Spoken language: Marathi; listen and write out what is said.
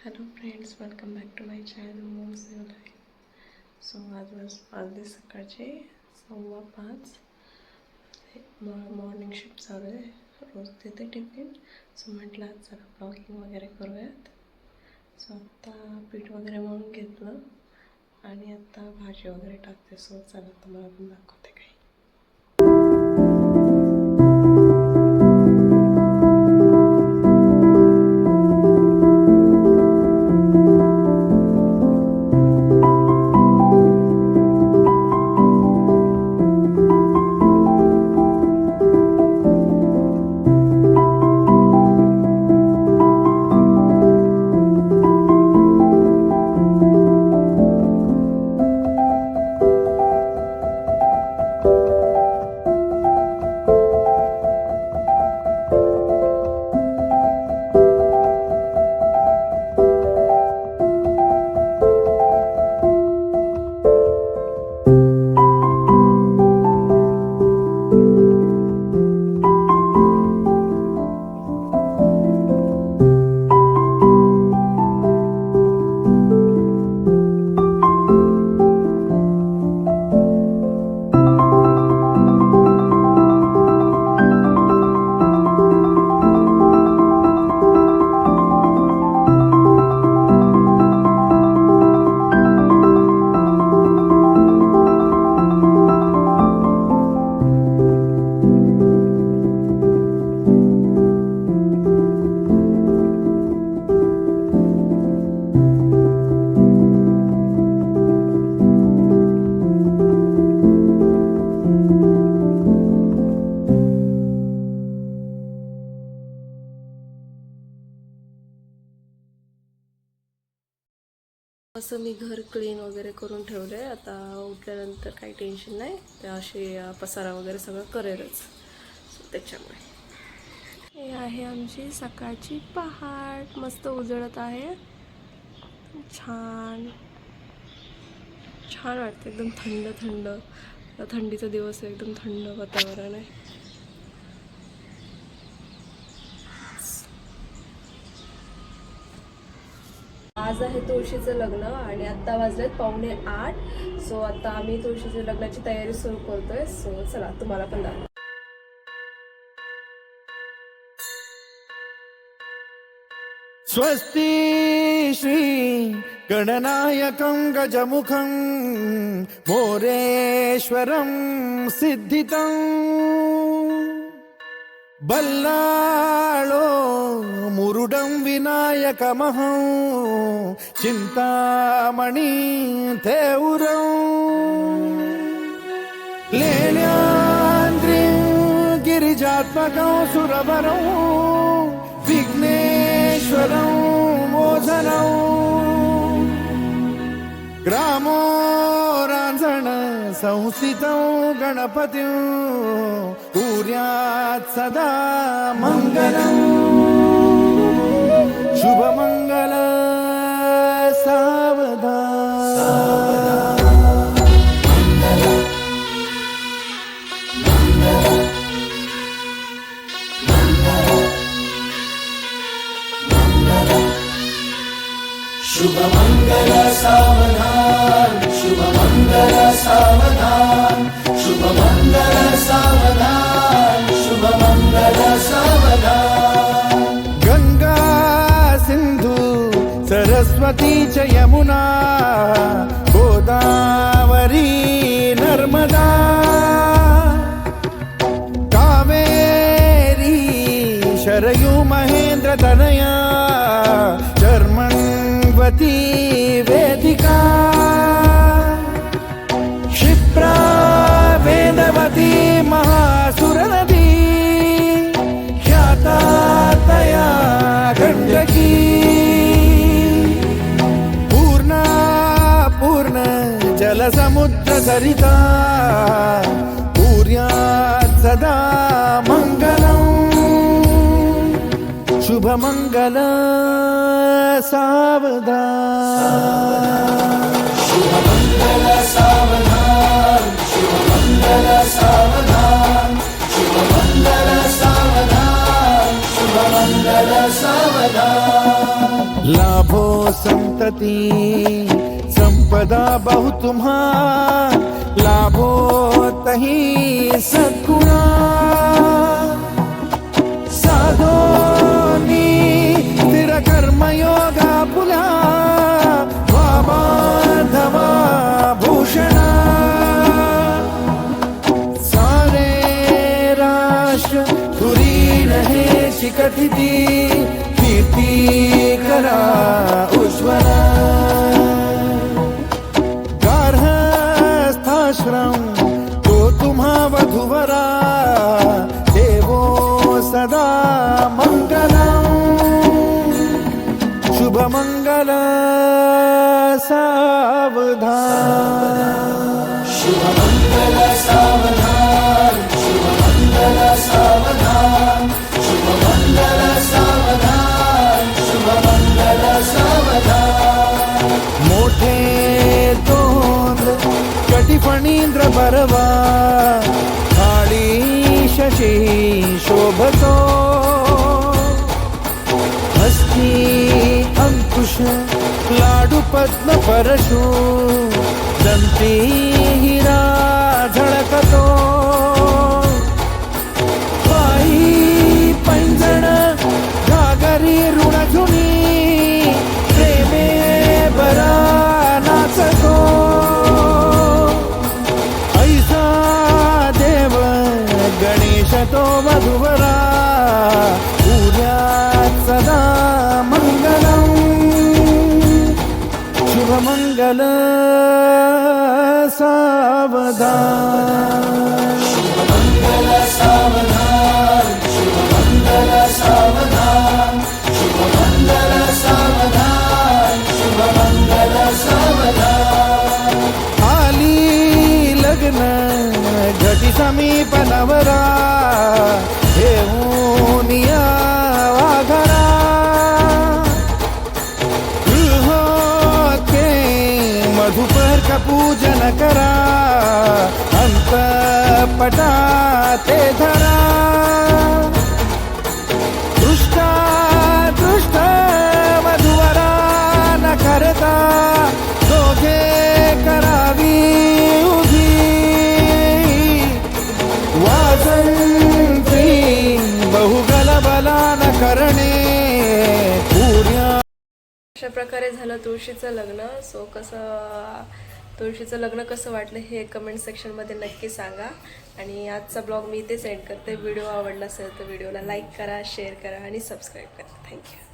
Hello friends, welcome back to my channel moms new life. So आज वाजले सकाळचे 5:15. मॉर्निंग शिफ्ट चालू आहे, रोज देते टिफिन. सो म्हटलं आज जरा ब्लॉगिंग वगैरे करूयात. सो आत्ता पीठ वगैरे मळून घेतलं आणि आत्ता भाजी वगैरे टाकते. सो चला तुम्हाला पण दाखवते काही. असं मी घर क्लीन वगैरे करून ठेवलं आहे. आता उठल्यानंतर काही टेन्शन नाही, ते असे पसारा वगैरे सगळं करेलच. त्याच्यामुळे हे आहे आमची सकाळची पहाट. मस्त उजळत आहे, छान छान वाटतं. एकदम थंड थंड, थंडीचा दिवस आहे, एकदम थंड वातावरण आहे. आज आहे तुळशीचं लग्न आणि आत्ता वाजलेत 7:45. सो आता आम्ही तुळशीच्या लग्नाची तयारी सुरू करतोय. सो चला तुम्हाला पण दाखव. स्वस्ति श्री गणनायकं गजमुखं मोरेश्वरं सिद्धितं बल्लाळो मुरुडं विनायकमहं चिंतामणि थेउरं लेण्याद्रिं गिरिजात्मकं सुरवरं विघ्नेश्वरं मोचनं ग्रामो रांझण संस्थितं गणपतिं कुर्यात् सदा मङ्गलम्. शुभमङ्गल सावधान. शुभमंगल सावधान, शुभमंगल सावधान, शुभमंगल सावधान, शुभमंगल सावधान. गंगा सिंधु सरस्वती च यमुना गोदावरी नर्मदा कावेरी शरयू महेंद्र तनया चर्मण्वती वेदिका क्षिप्रा वेदवती महासुर नदी ख्याता तया गंडकी पूर्णा पूर्ण जलसमुद्र सरिता कुर्यात् सदा मङ्गलम्. शुभमंगल सावधान. शुभमंगल सावधान, शुभमंगल सावधान, शुभमंगल सावधान, शुभमंगल सावधान. लाभो संतती संपदा बहु तुम्हा लाभो तही सद्गुणा साधोनी स्थिर कर्मयोगा पुला वामाधवा भूषणा सारे राष्ट्र तुरीन हे शिकथिती कीर्ती करा उज्ज्वला गार्हस्थाश्रम तो तुम्हा वधूवरा देवो सदा मंगलम शुभ मंगल सावधान शुभमङ्गल सावधान शुभमङ्गल सावधान शुभमङ्गल सावधान शुभमङ्गल सावधान मोठे तोंड कटिफणींद्र बरवा काळी शशी शोभतो हस्ती अंकुश लाडू पद्म परशु दंती हिरा झळकतो पायी पैंजण घागरी ऋणझुनी प्रेमे बरा नाचतो ऐसा देव गणेश तो वधूवरा उद्यात सदा मंगलम शुभमंगल सावधान शुभमङ्गल सावधान शुभमङ्गल सावधान शुभमङ्गल सावधान शुभमङ्गल सावधान आली लग्न घटी समीप नवरा घेऊन यावा घरा गृहोते मधुपर का पूजन करा अंतपटा ते धरा दृष्टा दृष्ट मधुवरा न करता दोघे करावी उभी वाजंत्री बहुगलबला न करणे पूर्या अशा प्रकारे झालं तुळशीचं लग्न. सो तुळशीचं लग्न कसं वाटलं हे कमेंट सेक्शनमध्ये नक्की सांगा. आणि आजचा ब्लॉग मी इथेच एंड करते. व्हिडिओ आवडला असेल तर व्हिडिओला लाईक करा, शेअर करा आणि सबस्क्राईब करा. थँक्यू.